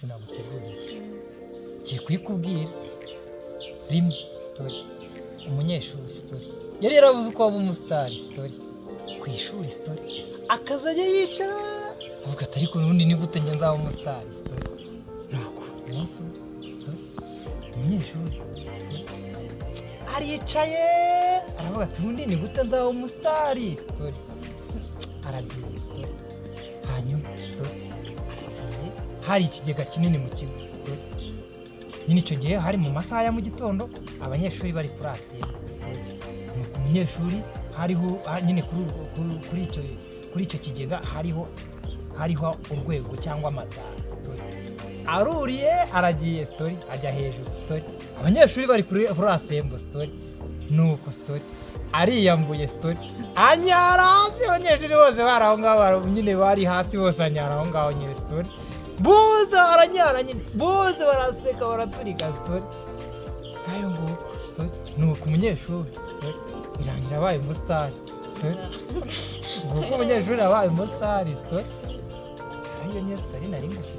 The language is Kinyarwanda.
umunsi naguteguriye ngiye kuyikubwira rimwe story umunyeshuri story yari yarabuze uko waba umusitari story ku ishuri story akazajya yicara avuga ati ariko n'ubundi ni gute njye nzaba umusitari story nuko umunsi story umunyeshuri aricaye aravuga ati ubundi ni gute nzaba umusitari story aragiye story hanyuma story aragiye hari ikigega kinini mu kigo story nyine icyo gihe hari mu masaha ya mu gitondo abanyeshuri bari kuri asiye story nuko umunyeshuri hariho nyine kuri icyo kigega hariho urwego cyangwa amatara story aruriye aragiye story ajya hejuru story abanyeshuri bari kuri asembo story nuko story ariyambuye story anyara hasi abanyeshuri bose bari aho ngaho nyine bari hasi bose anyara aho ngaho nyine story bose aranyara nyine bose baraseka baraturika story kayo nguko story nuko umunyeshuri story birangira abaye umusitari story nguko umunyeshuri abaye umusitari story ariyo nyine story nari ngufi